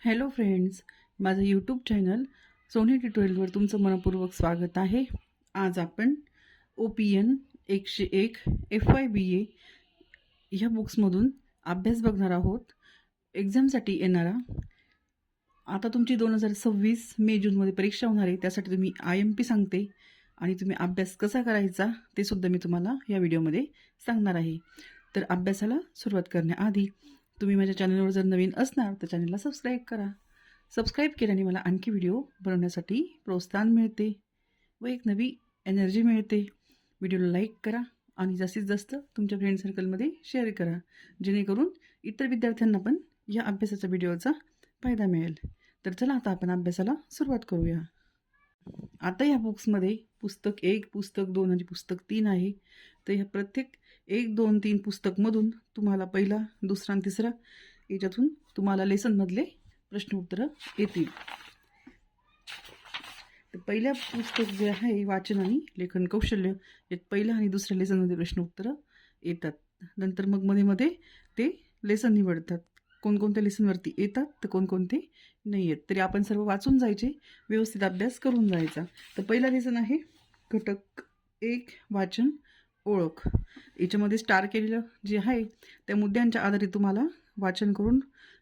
Hello friends, माझं YouTube channel Sony ट्युटोरियलवर तुमचं मनपूर्वक स्वागत आहे. आज आपण OPN 101 FYBA ह्या बुक्समधून अभ्यास बघणार आहोत. एक्झामसाठी येणारा आता तुमची 2026 मे जूनमध्ये परीक्षा होणार आहे. त्यासाठी तुम्ही IMP सांगते आणि तुम्ही अभ्यास कसा करायचा ते सुद्धा मी तुम्हाला या व्हिडिओमध्ये सांगणार आहे. तर अभ्यासाला सुरुवात करण्याआधी तुम्ही माझ्या चॅनलवर जर नवीन असणार तर चॅनलला सबस्क्राईब करा. सबस्क्राईब केल्याने मला आणखी व्हिडिओ बनवण्यासाठी प्रोत्साहन मिळते व एक नवी एनर्जी मिळते. व्हिडिओला लाईक करा आणि जास्तीत जास्त तुमच्या फ्रेंड सर्कलमध्ये शेअर करा, जेणेकरून इतर विद्यार्थ्यांना पण या अभ्यासाच्या व्हिडिओचा फायदा मिळेल. तर चला आता आपण अभ्यासाला सुरुवात करूया. आता या बुक्समध्ये पुस्तक 1, पुस्तक 2 आणि पुस्तक 3 आहे. तर ह्या प्रत्येक 1, 2, 3 पुस्तकमधून तुम्हाला पहिला, दुसरा आणि तिसरा याच्यातून तुम्हाला लेसनमधले प्रश्न उत्तरं येतील. तर पहिल्या पुस्तक जे आहे वाचन आणि लेखन कौशल्य, यात पहिल्या आणि दुसऱ्या लेसनमध्ये प्रश्न उत्तरं येतात. नंतर मग मध्ये मध्ये ते लेसन निवडतात, कोणकोणत्या लेसनवरती येतात तर कोणकोणते नाही आहेत. तरी आपण सर्व वाचून जायचे, व्यवस्थित अभ्यास करून जायचा. तर पहिला लेसन आहे घटक 1 वाचन ओळख. याच्यामध्ये स्टार केलेलं जे आहे त्या मुद्द्यांच्या आधारे तुम्हाला वाचन करून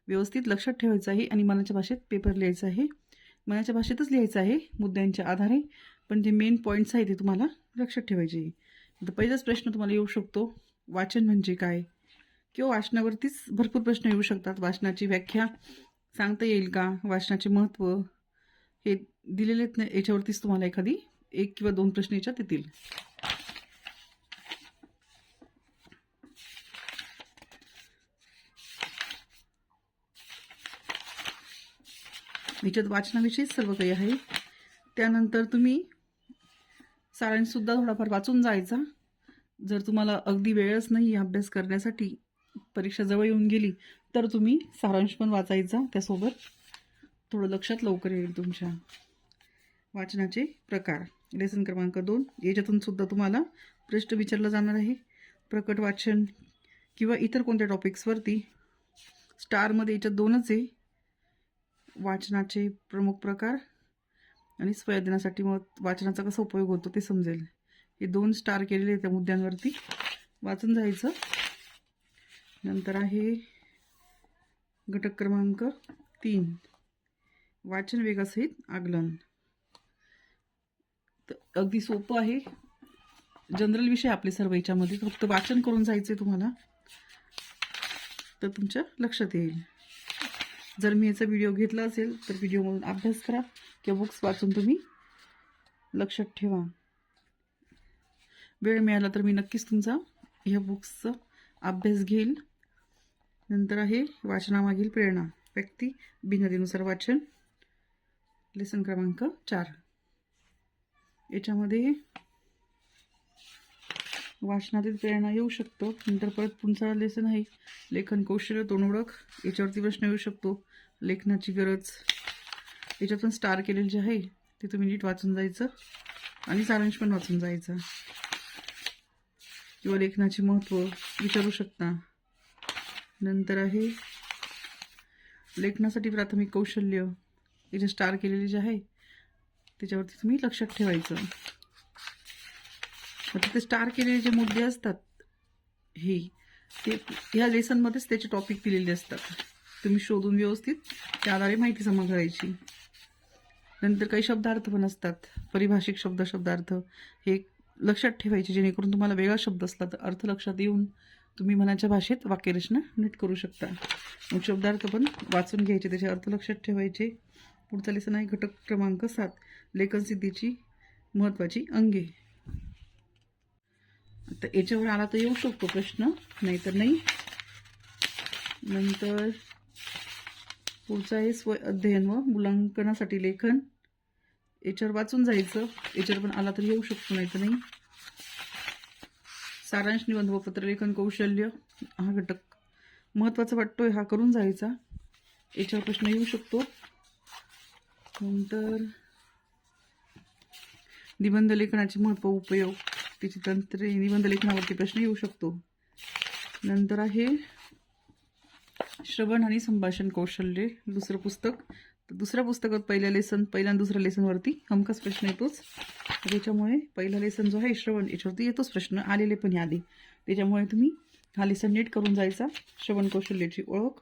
व्यवस्थित लक्षात ठेवायचं आहे आणि मनाच्या भाषेत पेपर लिहायचा आहे. मनाच्या भाषेतच लिहायचं आहे मुद्द्यांच्या आधारे, पण जे मेन पॉईंट्स आहे ते तुम्हाला लक्षात ठेवायचे आहे. तर पहिलाच प्रश्न तुम्हाला येऊ शकतो, वाचन म्हणजे काय? किंवा वाचनावरतीच भरपूर प्रश्न येऊ शकतात. वाचनाची व्याख्या सांगता येईल का? वाचनाचे महत्त्व हे दिलेलेच नाही, याच्यावरतीच तुम्हाला एखादी 1 किंवा 2 प्रश्न याच्यात येतील. याच्यात वाचनाविषयीच सर्व काही आहे. त्यानंतर तुम्ही सारांशसुद्धा थोडाफार वाचून जायचा. जर तुम्हाला अगदी वेळच नाही अभ्यास करण्यासाठी, परीक्षा जवळ येऊन गेली, तर तुम्ही सारांश पण वाचायचा. त्यासोबत थोडं लक्षात लवकर येईल तुमच्या. वाचनाचे प्रकार, लेसन क्रमांक 2, याच्यातून सुद्धा तुम्हाला प्रश्न विचारला जाणार आहे. प्रकट वाचन किंवा इतर कोणत्या टॉपिक्सवरती. स्टारमध्ये याच्यात 2च आहे, वाचनाचे प्रमुख प्रकार आणि संवेदनासाठी मग वाचनाचा कसा उपयोग होतो ते समजेल. हे 2 स्टार केलेले त्या मुद्द्यांवरती वाचून जायचं. नंतर आहे घटक क्रमांक 3 वाचन वेगासहित आकलन. तर अगदी सोपं आहे, जनरल विषय आपले सर्व याच्यामध्ये, फक्त वाचन करून जायचे तुम्हाला, तर तुमच्या लक्षात येईल. जर मी याचा व्हिडिओ घेतला असेल तर व्हिडिओमधून अभ्यास करा किंवा बुक्स वाचून तुम्ही लक्षात ठेवा. वेळ मिळाला तर मी नक्कीच तुमचा ह्या बुक्सचा अभ्यास घेईल. नंतर आहे वाचनामागील प्रेरणा, व्यक्ती भिन्नतेनुसार वाचन, लेसन क्रमांक 4. याच्यामध्ये वाचनातील प्रेरणा येऊ शकतो. नंतर परत पुढचा लेसन आहे लेखन कौशल्य तोंड ओळख. याच्यावरती प्रश्न येऊ शकतो. लेखनाची गरज, याच्यातून स्टार केलेले जे आहे ते तुम्ही नीट वाचून जायचं आणि सारांश पण वाचून जायचा. किंवा लेखनाचे महत्त्व विचारू शकता. नंतर आहे लेखनासाठी प्राथमिक कौशल्य, याचे स्टार केलेले जे आहे त्याच्यावरती तुम्ही लक्षात ठेवायचं. आता ते स्टार केलेले जे मुद्दे असतात हे ते ह्या लेसनमध्येच त्याचे टॉपिक दिलेले असतात. तुम्ही शोधून व्यवस्थित त्या आधारे माहिती जमा करायची. नंतर काही शब्दार्थ पण असतात, परिभाषिक शब्दार्थ हे लक्षात ठेवायचे, जेणेकरून तुम्हाला वेगळा शब्द असला तर अर्थ लक्षात येऊन तुम्ही मनाच्या भाषेत वाक्यरचना नीट करू शकता. मग शब्दार्थ पण वाचून घ्यायचे, त्याचे अर्थ लक्षात ठेवायचे. पुढचा लेसन आहे घटक क्रमांक 7 लेखन सिद्धीची महत्त्वाची अंगे. तर याच्यावर आला तर येऊ शकतो प्रश्न, नाहीतर नाही. नंतर पुढचा आहे स्वय अध्ययन व मूल्यांकनासाठी लेखन. याच्यावर वाचून जायचं, याच्यावर पण आला तर येऊ शकतो, नाहीतर नाही. सारांश निबंध व पत्रलेखन कौशल्य हा घटक महत्त्वाचा वाटतोय, हा करून जायचा. याच्यावर प्रश्न येऊ शकतो. नंतर निबंध लेखनाचे महत्त्व उपयोग, त्याची तंत्रे, निबंध लेखनावरती प्रश्न येऊ शकतो. नंतर आहे श्रवण आणि संभाषण कौशल्य दुसरं पुस्तक. तर दुसऱ्या पुस्तकात पहिल्या आणि दुसऱ्या लेसनवरती हमखास प्रश्न येतोच. त्याच्यामुळे पहिला लेसन जो आहे श्रवण, याच्यावरती येतोच प्रश्न, आलेले पण यादी. त्याच्यामुळे तुम्ही हा लेसन नीट करून जायचा. श्रवण कौशल्याची ओळख,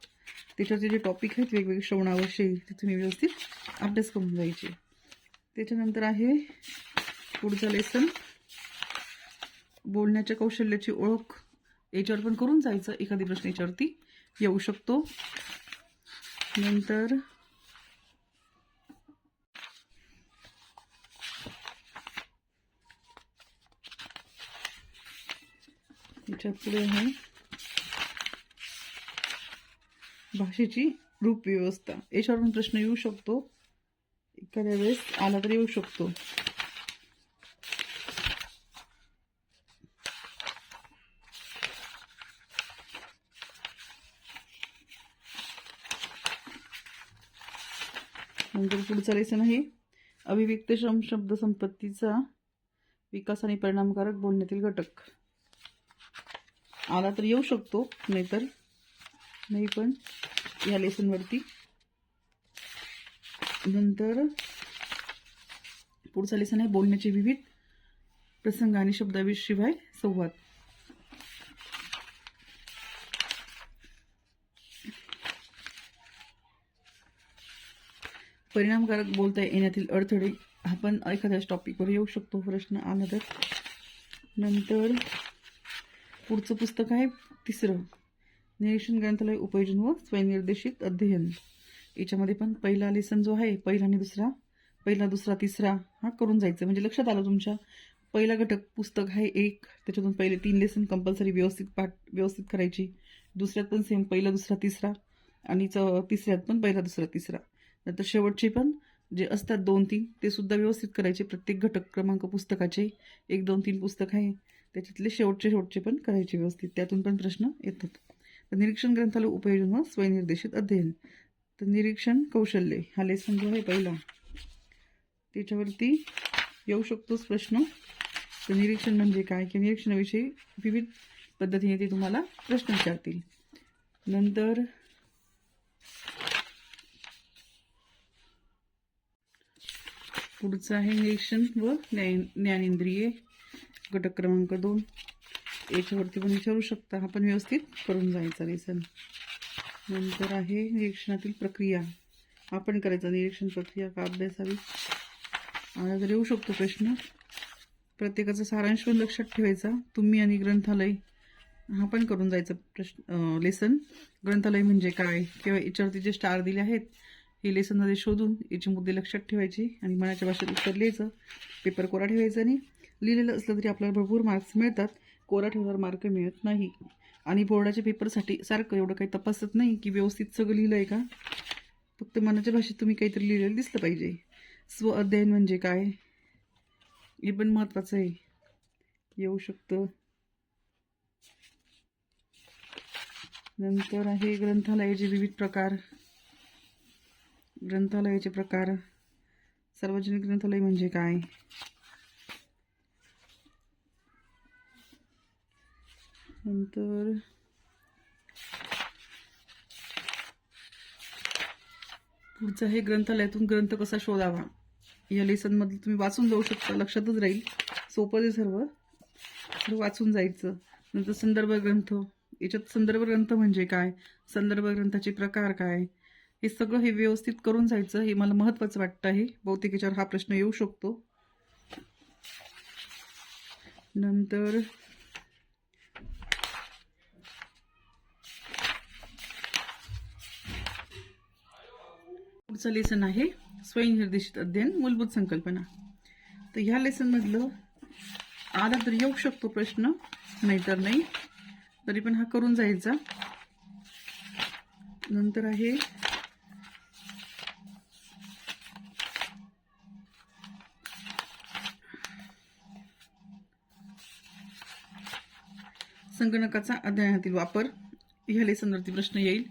त्याच्यावरचे जे टॉपिक आहेत वेगवेगळे श्रवणाविषयी, ते तुम्ही व्यवस्थित अभ्यास करून जायचे. त्याच्यानंतर आहे पुढचा लेसन बोलण्याच्या कौशल्याची ओळख. याच्यावर पण करून जायचं, एखादी प्रश्न याच्यावरती येऊ शकतो. नंतर याच्यात पुढे आहे भाषेची रूप व्यवस्था. याच्यावरून प्रश्न येऊ शकतो, एखाद्या वेळेस आला तर येऊ शकतो. नंतर पुढचा लेसन आहे अभिव्यक्तक्षम शब्द संपत्तीचा विकास आणि परिणामकारक बोलण्यातील घटक. आला तर येऊ शकतो, नाहीतर नाही पण या लेसनवरती. नंतर पुढचा लेसन आहे बोलण्याचे विविध प्रसंग आणि शब्दाशिवाय संवाद. परिणामकारक बोलता येण्यातील अडथळे, आपण एखाद्याच टॉपिकवर येऊ शकतो प्रश्न आला तर. नंतर पुढचं पुस्तक आहे तिसरं निरीक्षण ग्रंथालय उपयोजन व स्वयंनिर्देशित अध्ययन. याच्यामध्ये पण पहिला लेसन जो आहे पहिला दुसरा तिसरा हा करून जायचं, म्हणजे लक्षात आलं तुमच्या. पहिला घटक पुस्तक आहे एक, त्याच्यातून पहिले 3 लेसन कंपल्सरी व्यवस्थित करायची. दुसऱ्यात पण सेम पहिला दुसरा तिसरा, आणि तिसऱ्यात पण पहिला दुसरा तिसरा. नंतर शेवटचे पण जे असतात 2-3 ते सुद्धा व्यवस्थित करायचे. प्रत्येक घटक क्रमांक पुस्तकाचे 1, 2, 3 पुस्तक आहे, त्याच्यातले शेवटचे पण करायचे व्यवस्थित. त्यातून पण प्रश्न येतात. तर निरीक्षण ग्रंथालय उपयोजन व स्वयंनिर्देशित अध्ययन. तर निरीक्षण कौशल्य हा लेसन जो आहे पहिला, त्याच्यावरती येऊ शकतोच प्रश्न. तर निरीक्षण म्हणजे काय, की निरीक्षणाविषयी विविध पद्धतीने ते तुम्हाला प्रश्न विचारतील. नंतर पुढचं आहे निरीक्षण व ज्ञानेंद्रिये घटक क्रमांक 2. याच्यावरती पण विचारू शकता, हा पण व्यवस्थित करून जायचा लेसन. नंतर आहे निरीक्षणातील प्रक्रिया, आपण करायचा निरीक्षण प्रक्रिया का अभ्यासावी. आला तर येऊ शकतो प्रश्न. प्रत्येकाचा सारांश पण लक्षात ठेवायचा. तुम्ही आणि ग्रंथालय हा पण करून जायचा प्रश्न लेसन. ग्रंथालय म्हणजे काय, किंवा याच्यावरती जे स्टार दिले आहेत हे लेसनमध्ये शोधून याचे मुद्दे लक्षात ठेवायचे आणि मनाच्या भाषेत उत्तर लिहायचं. पेपर कोरा ठेवायचा आणि लिहिलेलं असलं तरी आपल्याला भरपूर मार्क्स मिळतात. कोरा ठेवल्यावर मार्क मिळत नाही. आणि बोर्डाच्या पेपरसाठी सारखं एवढं काही तपासत नाही की व्यवस्थित सगळं लिहिलं आहे का, फक्त मनाच्या भाषेत तुम्ही काहीतरी लिहिलेलं दिसलं पाहिजे. स्व अध्ययन म्हणजे काय हे पण महत्त्वाचं आहे, येऊ शकतं. नंतर आहे ग्रंथालयाचे विविध प्रकार. ग्रंथालयाचे प्रकार, सार्वजनिक ग्रंथालय म्हणजे काय, नंतर पुढचं आहे ग्रंथालयातून ग्रंथ कसा शोधावा. या लेसनमध्ये तुम्ही वाचून जाऊ शकता, लक्षातच राहील. सोपं आहे सर्व वाचून जायचं. नंतर संदर्भ ग्रंथ, याच्यात संदर्भ ग्रंथ म्हणजे काय, संदर्भ ग्रंथाचे प्रकार काय, हे सगळं हे व्यवस्थित करून जायचं. हे मला महत्त्वाचं वाटतं आहे. बहुतेक याच्यावर हा प्रश्न येऊ शकतो. नंतर पुढचं लेसन आहे स्वयंनिर्देशित अध्ययन मूलभूत संकल्पना. तर ह्या लेसनमधलं आला तर येऊ शकतो प्रश्न, नाहीतर नाही, तरी पण हा करून जायचा. नंतर आहे संगणकाचा अध्ययनातील वापर. ह्या लेसनवरती प्रश्न येईल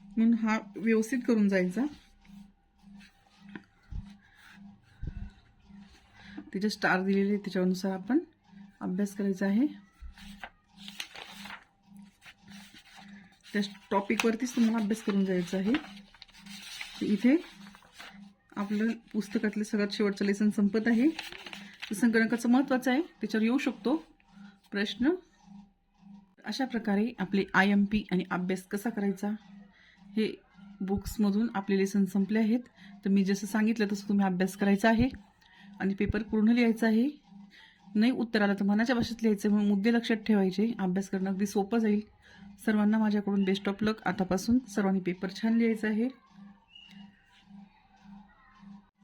म्हणून हा व्यवस्थित करून जायचा. त्याचे स्टार दिलेले त्याच्यानुसार आपण अभ्यास करायचा आहे. त्या टॉपिकवरतीच तुम्हाला अभ्यास करून जायचा आहे. इथे आपलं पुस्तकातले सगळ्यात शेवटचं लेसन संपत आहे. संगणकाचं महत्त्वाचं आहे, त्याच्यावर येऊ शकतो प्रश्न. अशा प्रकारे आपले IMP आणि अभ्यास कसा करायचा हे बुक्समधून आपले लेसन संपले आहेत. तर मी जसं सांगितलं तसं तुम्ही अभ्यास करायचा आहे आणि पेपर पूर्ण लिहायचा आहे. नाही उत्तर आलं तर मनाच्या भाषेत लिहायचं, मग मुद्दे लक्षात ठेवायचे. अभ्यास करणं अगदी सोपं जाईल. सर्वांना माझ्याकडून बेस्ट ऑफ लक. आतापासून सर्वांनी पेपर छान लिहायचा आहे.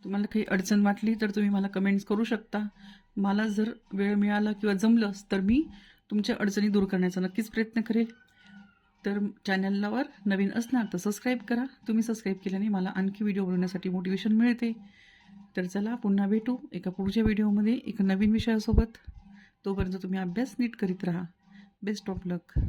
तुम्हाला काही अडचण वाटली तर तुम्ही मला कमेंट्स करू शकता. मला जर वेळ मिळाला किंवा जमलंच तर मी तुमच्या अडचणी दूर करण्याचा नक्कीच प्रयत्न करेल. तर चॅनलवर नवीन असणार तर सबस्क्राईब करा. तुम्ही सबस्क्राईब केल्याने मला आणखी व्हिडिओ बनवण्यासाठी मोटिवेशन मिळते. तर चला पुन्हा भेटू एका पुढच्या व्हिडिओमध्ये एका नवीन विषयासोबत. तोपर्यंत तुम्ही अभ्यास नीट करीत राहा. Best of luck.